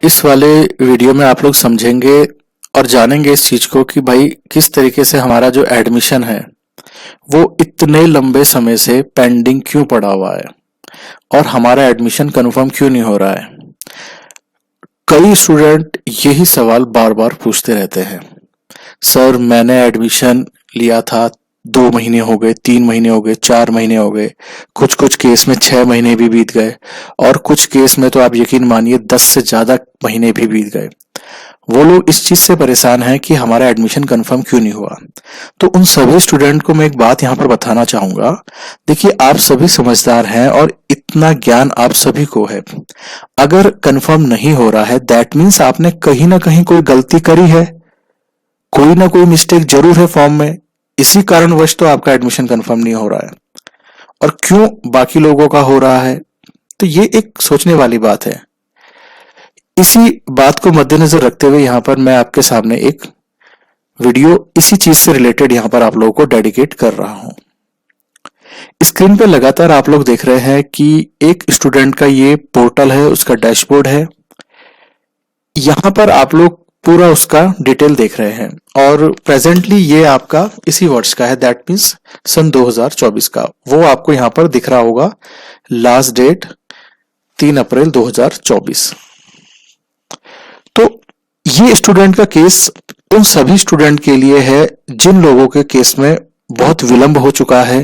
इस वाले वीडियो में आप लोग समझेंगे और जानेंगे इस चीज को कि भाई किस तरीके से हमारा जो एडमिशन है वो इतने लंबे समय से पेंडिंग क्यों पड़ा हुआ है और हमारा एडमिशन कंफर्म क्यों नहीं हो रहा है। कई स्टूडेंट यही सवाल बार बार पूछते रहते हैं, सर मैंने एडमिशन लिया था, 2 महीने हो गए, 3 महीने हो गए, 4 महीने हो गए, कुछ कुछ केस में 6 महीने भी बीत गए और कुछ केस में तो आप यकीन मानिए 10 से ज्यादा महीने भी बीत गए। वो लोग इस चीज से परेशान हैं कि हमारा एडमिशन कंफर्म क्यों नहीं हुआ। तो उन सभी स्टूडेंट को मैं एक बात यहाँ पर बताना चाहूंगा। देखिए, आप सभी समझदार हैं और इतना ज्ञान आप सभी को है। अगर कंफर्म नहीं हो रहा है दैट मीन्स आपने कहीं ना कहीं कोई गलती करी है, कोई ना कोई मिस्टेक जरूर है फॉर्म में। इसी कारणवश तो आपका एडमिशन कंफर्म नहीं हो रहा है। और क्यों बाकी लोगों का हो रहा है, तो ये एक सोचने वाली बात है। इसी बात को मद्देनजर रखते हुए यहाँ पर मैं आपके सामने एक वीडियो इसी चीज से रिलेटेड यहाँ पर आप लोगों को डेडिकेट कर रहा हूं। स्क्रीन पे लगातार आप लोग देख रहे हैं कि एक स्टूडेंट का ये पोर्टल है, उसका डैशबोर्ड है। यहाँ पर आप लोग पूरा उसका डिटेल देख रहे हैं और प्रेजेंटली ये आपका इसी वर्ष का है, दैट मीन्स सन 2024 का। वो आपको यहाँ पर दिख रहा होगा, लास्ट डेट 3 अप्रैल 2024। तो ये स्टूडेंट का केस उन सभी स्टूडेंट के लिए है जिन लोगों के केस में बहुत विलंब हो चुका है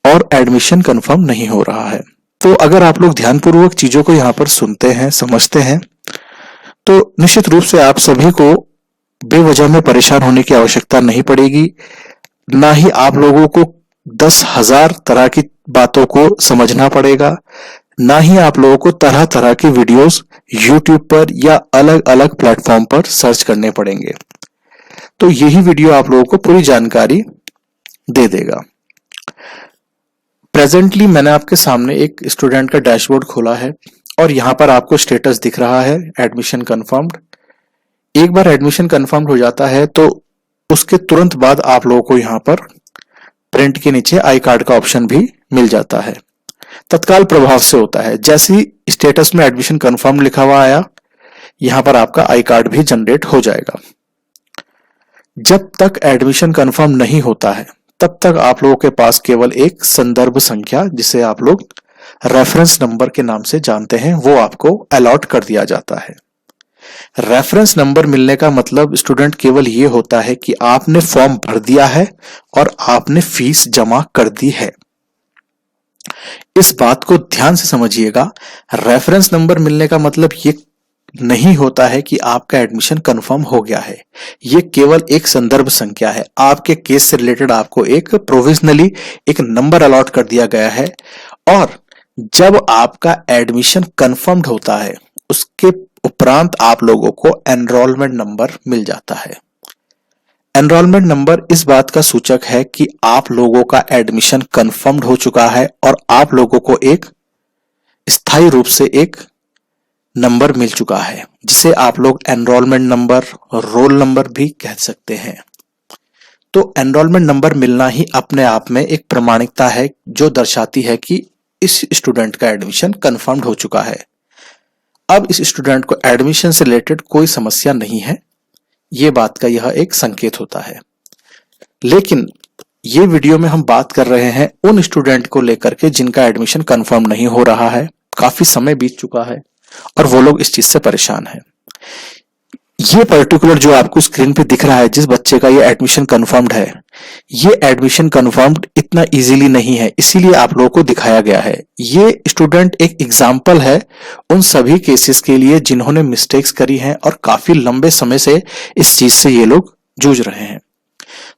और एडमिशन कंफर्म नहीं हो रहा है। तो अगर आप लोग ध्यानपूर्वक चीजों को यहाँ पर सुनते हैं, समझते हैं, तो निश्चित रूप से आप सभी को बेवजह में परेशान होने की आवश्यकता नहीं पड़ेगी। ना ही आप लोगों को 10,000 तरह की बातों को समझना पड़ेगा, ना ही आप लोगों को तरह तरह की वीडियोस YouTube पर या अलग अलग प्लेटफॉर्म पर सर्च करने पड़ेंगे। तो यही वीडियो आप लोगों को पूरी जानकारी दे देगा। प्रेजेंटली मैंने आपके सामने एक स्टूडेंट का डैशबोर्ड खोला है और यहाँ पर आपको स्टेटस दिख रहा है एडमिशन कंफर्म्ड। एक बार एडमिशन कंफर्म्ड हो जाता है तो उसके तुरंत बाद आप लोगों को यहाँ पर प्रिंट के नीचे आई कार्ड का ऑप्शन भी मिल जाता है, तत्काल प्रभाव से होता है। जैसे ही स्टेटस में एडमिशन कंफर्म लिखा हुआ आया, यहां पर आपका आई कार्ड भी जनरेट हो जाएगा। जब तक एडमिशन कंफर्म नहीं होता है तब तक आप लोगों के पास केवल एक संदर्भ संख्या, जिसे आप लोग रेफरेंस नंबर के नाम से जानते हैं, वो आपको अलॉट कर दिया जाता है। रेफरेंस नंबर मिलने का मतलब स्टूडेंट केवल ये होता है कि आपने फॉर्म भर दिया है और आपने फीस जमा कर दी है। इस बात को ध्यान से समझिएगा। रेफरेंस नंबर मिलने का मतलब ये नहीं होता है कि आपका एडमिशन कंफर्म हो गया है। ये केवल एक संदर्भ संख्या है। आपके केस से रिलेटेड आपको एक प्रोविजनली एक नंबर अलॉट कर दिया गया है और जब आपका एडमिशन कंफर्म्ड होता है उसके उपरांत आप लोगों को एनरोलमेंट नंबर मिल जाता है। एनरोलमेंट नंबर इस बात का सूचक है कि आप लोगों का एडमिशन कंफर्म्ड हो चुका है और आप लोगों को एक स्थायी रूप से एक नंबर मिल चुका है, जिसे आप लोग एनरोलमेंट नंबर, रोल नंबर भी कह सकते हैं। तो एनरोलमेंट नंबर मिलना ही अपने आप में एक प्रमाणिकता है जो दर्शाती है कि इस स्टूडेंट का एडमिशन कंफर्म्ड हो चुका है। अब इस स्टूडेंट को एडमिशन से रिलेटेड कोई समस्या नहीं है, ये बात का यह एक संकेत होता है। लेकिन ये वीडियो में हम बात कर रहे हैं उन स्टूडेंट को लेकर के जिनका एडमिशन कंफर्म नहीं हो रहा है, काफी समय बीत चुका है और वो लोग इस चीज से परेशान हैं। ये पर्टिकुलर जो आपको स्क्रीन पे दिख रहा है, जिस बच्चे का ये एडमिशन कंफर्म्ड है, ये एडमिशन कंफर्म्ड इतना इजीली नहीं है, इसीलिए आप लोगों को दिखाया गया है। ये स्टूडेंट एक एग्जाम्पल है उन सभी केसेस के लिए जिन्होंने मिस्टेक्स करी हैं और काफी लंबे समय से इस चीज से ये लोग जूझ रहे हैं।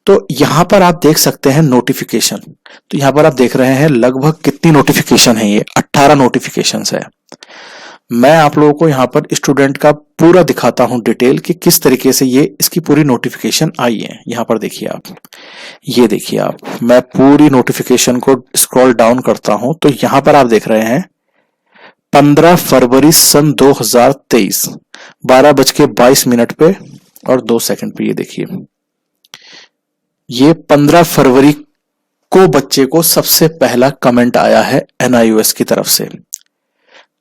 तो यहाँ पर आप देख सकते हैं नोटिफिकेशन। तो यहाँ पर आप देख रहे हैं लगभग कितनी नोटिफिकेशन है, ये 18 नोटिफिकेशन है। मैं आप लोगों को यहाँ पर स्टूडेंट का पूरा दिखाता हूं डिटेल कि किस तरीके से ये इसकी पूरी नोटिफिकेशन आई है। यहाँ पर देखिए आप, ये देखिए आप, मैं पूरी नोटिफिकेशन को स्क्रॉल डाउन करता हूं तो यहाँ पर आप देख रहे हैं 15 फरवरी सन 2023 12:22 पे और 2 सेकंड पे। ये देखिए, ये 15 फरवरी को बच्चे को सबसे पहला कमेंट आया है NIOS की तरफ से।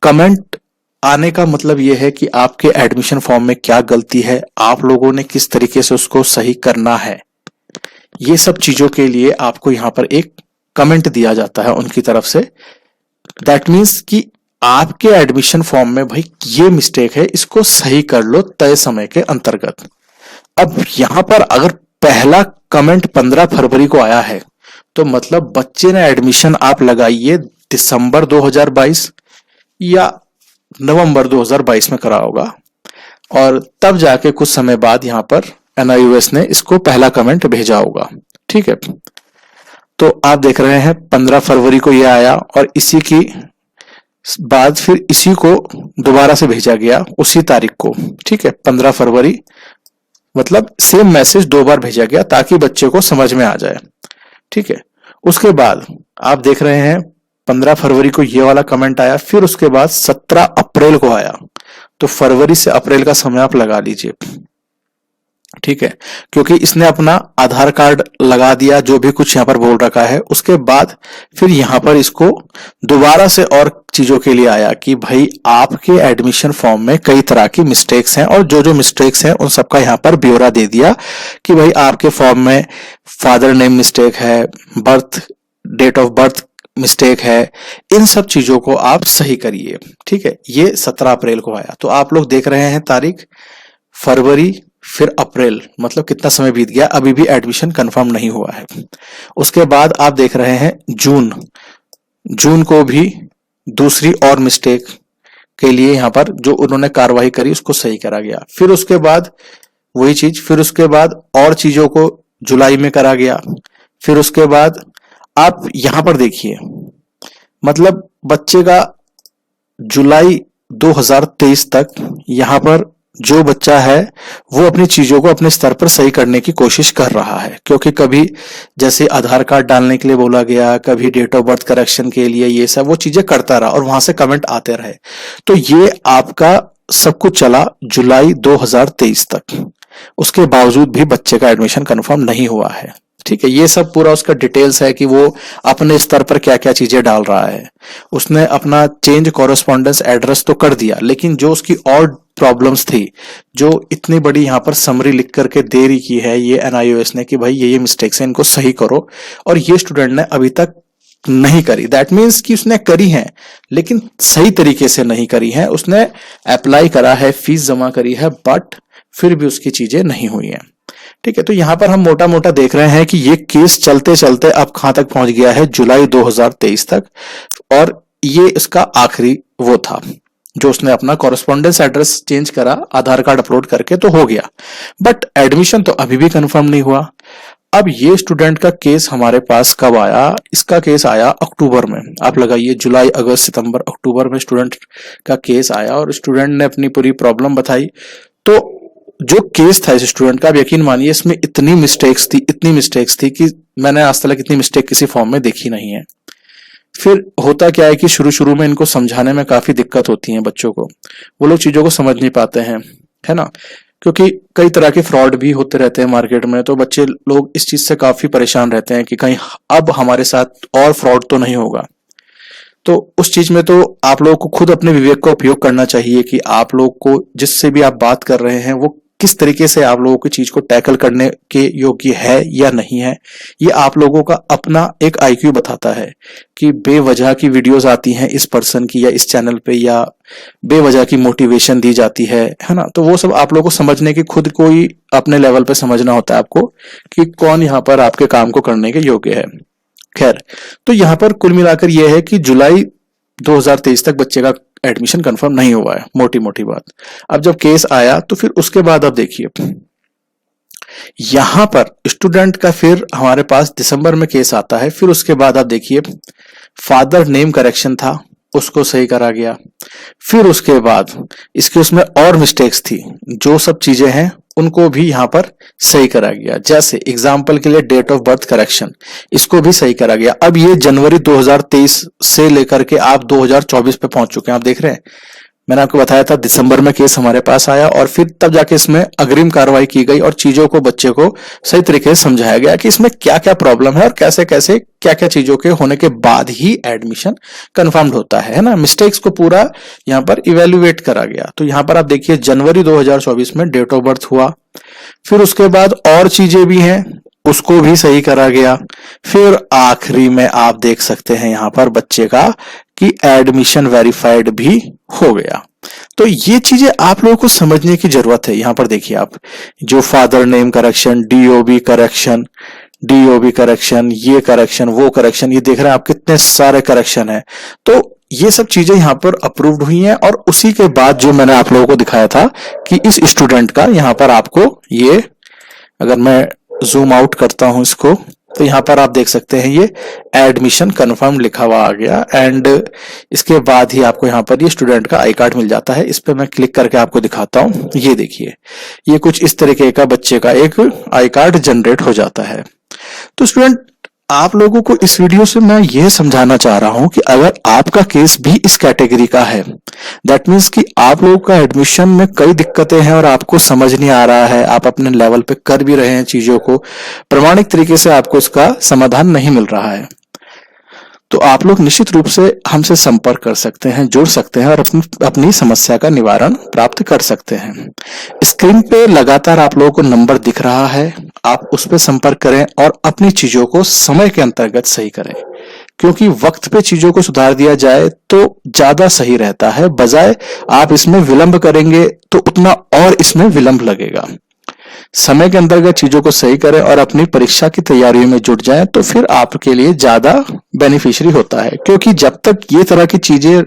कमेंट आने का मतलब यह है कि आपके एडमिशन फॉर्म में क्या गलती है, आप लोगों ने किस तरीके से उसको सही करना है, ये सब चीजों के लिए आपको यहाँ पर एक कमेंट दिया जाता है उनकी तरफ से। दैट मीन्स कि आपके एडमिशन फॉर्म में भाई ये मिस्टेक है, इसको सही कर लो तय समय के अंतर्गत। अब यहां पर अगर पहला कमेंट 15 फरवरी को आया है तो मतलब बच्चे ने एडमिशन आप लगाइए दिसंबर 2022 या नवंबर 2022 में करा होगा, और तब जाके कुछ समय बाद यहां पर NIOS ने इसको पहला कमेंट भेजा होगा। ठीक है, तो आप देख रहे हैं 15 फरवरी को यह आया और इसी की बाद फिर इसी को दोबारा से भेजा गया उसी तारीख को। ठीक है, 15 फरवरी मतलब सेम मैसेज 2 बार भेजा गया ताकि बच्चे को समझ में आ जाए। ठीक है, उसके बाद आप देख रहे हैं 15 फरवरी को ये वाला कमेंट आया, फिर उसके बाद 17 अप्रैल को आया। तो फरवरी से अप्रैल का समय आप लगा लीजिए। ठीक है, क्योंकि इसने अपना आधार कार्ड लगा दिया, जो भी कुछ यहाँ पर बोल रखा है। उसके बाद फिर यहाँ पर इसको दोबारा से और चीजों के लिए आया कि भाई आपके एडमिशन फॉर्म में कई तरह की मिस्टेक्स हैं, और जो जो मिस्टेक्स हैं उन सबका यहाँ पर ब्यौरा दे दिया कि भाई आपके फॉर्म में फादर नेम मिस्टेक है, birth date of birth mistake है, इन सब चीजों को आप सही करिए। ठीक है, ये 17 अप्रैल को आया। तो आप लोग देख रहे हैं तारीख फरवरी फिर अप्रैल, मतलब कितना समय बीत गया, अभी भी एडमिशन कंफर्म नहीं हुआ है। उसके बाद आप देख रहे हैं जून को भी दूसरी और मिस्टेक के लिए यहाँ पर जो उन्होंने कार्रवाई करी उसको सही करा गया। फिर उसके बाद वही चीज, फिर उसके बाद और चीजों को जुलाई में करा गया। फिर उसके बाद आप यहां पर देखिए, मतलब बच्चे का जुलाई 2023 तक यहां पर जो बच्चा है वो अपनी चीजों को अपने स्तर पर सही करने की कोशिश कर रहा है, क्योंकि कभी जैसे आधार कार्ड डालने के लिए बोला गया, कभी डेट ऑफ बर्थ करेक्शन के लिए, ये सब वो चीजें करता रहा और वहां से कमेंट आते रहे। तो ये आपका सब कुछ चला जुलाई 2023 तक। उसके बावजूद भी बच्चे का एडमिशन कंफर्म नहीं हुआ है। ठीक है, ये सब पूरा उसका डिटेल्स है कि वो अपने स्तर पर क्या क्या चीजें डाल रहा है। उसने अपना चेंज कॉरेस्पॉन्डेंस एड्रेस तो कर दिया, लेकिन जो उसकी और प्रॉब्लम्स थी, जो इतनी बड़ी यहाँ पर समरी लिख करके दे रही की है ये NIOS ने कि भाई ये मिस्टेक्स हैं, इनको सही करो, और ये स्टूडेंट ने अभी तक नहीं करी। दैट मीन्स कि उसने करी है लेकिन सही तरीके से नहीं करी है। उसने अप्लाई करा है, फीस जमा करी है, बट फिर भी उसकी चीजें नहीं हुई हैं। ठीक है, तो यहां पर हम मोटा मोटा देख रहे हैं कि ये केस चलते चलते अब कहां तक पहुंच गया है, जुलाई 2023 तक, और ये इसका आखिरी वो था जो उसने अपना कॉरेस्पॉन्डेंस एड्रेस चेंज करा, आधार कार्ड अपलोड करके तो हो गया, बट एडमिशन तो अभी भी कंफर्म नहीं हुआ। अब ये स्टूडेंट का केस हमारे पास कब आया, इसका केस आया अक्टूबर में। आप लगाइए जुलाई अगस्त सितंबर अक्टूबर में स्टूडेंट का केस आया और स्टूडेंट ने अपनी पूरी प्रॉब्लम बताई। तो जो केस था इस स्टूडेंट का, आप यकीन मानिए इसमें इतनी मिस्टेक्स थी कि मैंने आज तक इतनी मिस्टेक किसी फॉर्म में देखी नहीं है। फिर होता क्या है कि शुरू में इनको समझाने में काफी दिक्कत होती है बच्चों को, वो लोग चीजों को समझ नहीं पाते हैं, है ना, क्योंकि कई तरह के फ्रॉड भी होते रहते हैं मार्केट में। तो बच्चे लोग इस चीज से काफी परेशान रहते हैं कि कहीं अब हमारे साथ और फ्रॉड तो नहीं होगा। तो उस चीज में तो आप लोगों को खुद अपने विवेक का उपयोग करना चाहिए कि आप लोग को जिससे भी आप बात कर रहे हैं वो किस तरीके से आप लोगों की चीज को टैकल करने के योग्य है या नहीं है। ये आप लोगों का अपना एक IQ बताता है कि बेवजह की वीडियोस आती हैं इस पर्सन की या इस चैनल पे, या बेवजह की मोटिवेशन दी जाती है ना, तो वो सब आप लोगों को समझने की खुद को ही अपने लेवल पे समझना होता है आपको कि कौन यहाँ पर आपके काम को करने के योग्य है। खैर, तो यहाँ पर कुल मिलाकर यह है कि जुलाई 2023 तक बच्चे का एडमिशन कंफर्म नहीं हुआ है, मोटी मोटी बात। अब जब केस आया तो फिर उसके बाद आप देखिए यहां पर स्टूडेंट का फिर हमारे पास दिसंबर में केस आता है। फिर उसके बाद आप देखिए फादर नेम करेक्शन था, उसको सही करा गया। फिर उसके बाद इसके उसमें और मिस्टेक्स थी, जो सब चीजें हैं उनको भी यहां पर सही करा गया। जैसे एग्जाम्पल के लिए डेट ऑफ बर्थ करेक्शन, इसको भी सही करा गया। अब ये जनवरी 2023 से लेकर के आप 2024 पे पहुंच चुके हैं। आप देख रहे हैं मैंने आपको बताया था दिसंबर में केस हमारे पास आया और फिर तब जाके इसमें अग्रिम कार्रवाई की गई और चीजों को बच्चे को सही तरीके से समझाया गया कि इसमें क्या क्या प्रॉब्लम है और कैसे कैसे क्या क्या चीजों के होने के बाद ही एडमिशन कंफर्म्ड होता है ना। मिस्टेक्स को पूरा यहाँ पर इवेल्युएट करा गया। तो यहाँ पर आप देखिए जनवरी 2024 में डेट ऑफ बर्थ हुआ, फिर उसके बाद और चीजें भी हैं उसको भी सही करा गया, फिर आखिरी में आप देख सकते हैं यहाँ पर बच्चे का कि एडमिशन वेरीफाइड भी हो गया। तो ये चीजें आप लोगों को समझने की जरूरत है। यहाँ पर देखिए आप जो father name correction, DOB correction, ये करेक्शन, वो करेक्शन, ये देख रहे हैं आप कितने सारे करेक्शन है। तो ये सब चीजें यहाँ पर अप्रूव्ड हुई हैं और उसी के बाद जो मैंने आप लोगों को दिखाया था कि इस स्टूडेंट का यहाँ पर आपको ये, अगर मैं जूम आउट करता हूं इसको, तो यहाँ पर आप देख सकते हैं ये एडमिशन कंफर्म लिखा हुआ आ गया एंड इसके बाद ही आपको यहाँ पर ये स्टूडेंट का आई कार्ड मिल जाता है। इस पे मैं क्लिक करके आपको दिखाता हूँ। ये देखिए ये कुछ इस तरीके का बच्चे का एक आई कार्ड जनरेट हो जाता है। तो स्टूडेंट आप लोगों को इस वीडियो से मैं यह समझाना चाह रहा हूं कि अगर आपका केस भी इस कैटेगरी का है, दैट मीन्स कि आप लोगों का एडमिशन में कई दिक्कतें हैं और आपको समझ नहीं आ रहा है, आप अपने लेवल पे कर भी रहे हैं चीजों को, प्रमाणिक तरीके से आपको इसका समाधान नहीं मिल रहा है, तो आप लोग निश्चित रूप से हमसे संपर्क कर सकते हैं, जुड़ सकते हैं और अपनी समस्या का निवारण प्राप्त कर सकते हैं। स्क्रीन पे लगातार आप लोगों को नंबर दिख रहा है, आप उस पर संपर्क करें और अपनी चीजों को समय के अंतर्गत सही करें, क्योंकि वक्त पे चीजों को सुधार दिया जाए तो ज्यादा सही रहता है, बजाय आप इसमें विलंब करेंगे तो उतना और इसमें विलंब लगेगा। समय के अंतर्गत चीजों को सही करें और अपनी परीक्षा की तैयारियों में जुट जाएं तो फिर आपके लिए ज्यादा बेनिफिशियरी होता है, क्योंकि जब तक ये तरह की चीजें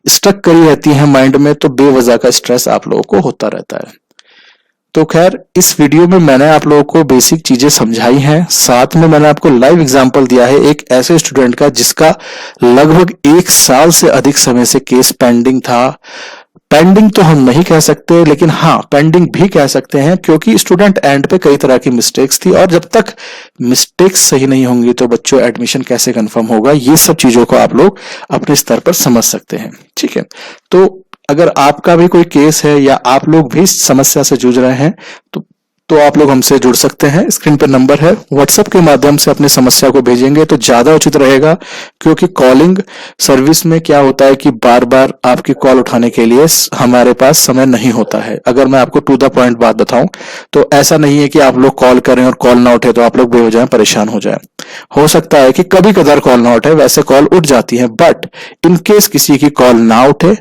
स्टक करी रहती हैं माइंड में तो बेवजह का स्ट्रेस आप लोगों को होता रहता है। तो खैर इस वीडियो में मैंने आप लोगों को बेसिक चीजें समझाई हैं, साथ में मैंने आपको लाइव एग्जांपल दिया है एक ऐसे स्टूडेंट का जिसका लगभग 1 साल से अधिक समय से केस पेंडिंग था। पेंडिंग तो हम नहीं कह सकते, लेकिन हाँ पेंडिंग भी कह सकते हैं, क्योंकि स्टूडेंट एंड पे कई तरह की मिस्टेक्स थी और जब तक मिस्टेक्स सही नहीं होंगी तो बच्चों एडमिशन कैसे कंफर्म होगा, ये सब चीजों को आप लोग अपने स्तर पर समझ सकते हैं। ठीक है, तो अगर आपका भी कोई केस है या आप लोग भी इस समस्या से जूझ रहे हैं तो आप लोग हमसे जुड़ सकते हैं। स्क्रीन पर नंबर है, व्हाट्सएप के माध्यम से अपनी समस्या को भेजेंगे तो ज्यादा उचित रहेगा, क्योंकि कॉलिंग सर्विस में क्या होता है कि बार बार आपकी कॉल उठाने के लिए हमारे पास समय नहीं होता है। अगर मैं आपको टू द पॉइंट बात बताऊं तो ऐसा नहीं है कि आप लोग कॉल करें और कॉल ना उठे तो आप लोग बेवजह परेशान हो जाए। हो सकता है कि कभी कभार कॉल ना उठे, वैसे कॉल उठ जाती है, बट इन केस किसी की कॉल ना उठे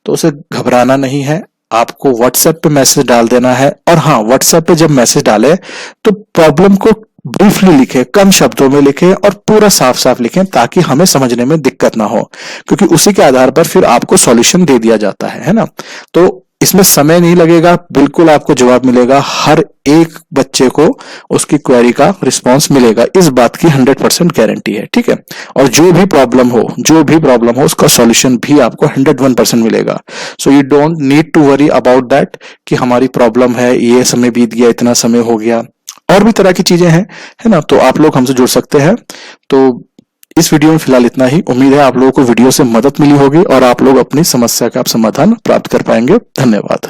तो उसे घबराना नहीं है, आपको व्हाट्सएप पे मैसेज डाल देना है। और हाँ, व्हाट्सएप पे जब मैसेज डाले तो प्रॉब्लम को ब्रीफली लिखें, कम शब्दों में लिखें और पूरा साफ साफ लिखें, ताकि हमें समझने में दिक्कत ना हो, क्योंकि उसी के आधार पर फिर आपको सॉल्यूशन दे दिया जाता है ना। तो इसमें समय नहीं लगेगा, बिल्कुल आपको जवाब मिलेगा, हर एक बच्चे को उसकी क्वेरी का रिस्पांस मिलेगा, इस बात की 100% गारंटी है। ठीक है, और जो भी प्रॉब्लम हो उसका सॉल्यूशन भी आपको 101% मिलेगा। So you don't need to worry about that कि हमारी प्रॉब्लम है, ये समय बीत गया, इतना समय हो गया, और भी तरह की चीजें हैं, है ना। तो आप लोग हमसे जुड़ सकते हैं। तो इस वीडियो में फिलहाल इतना ही। उम्मीद है आप लोगों को वीडियो से मदद मिली होगी और आप लोग अपनी समस्या का समाधान प्राप्त कर पाएंगे। धन्यवाद।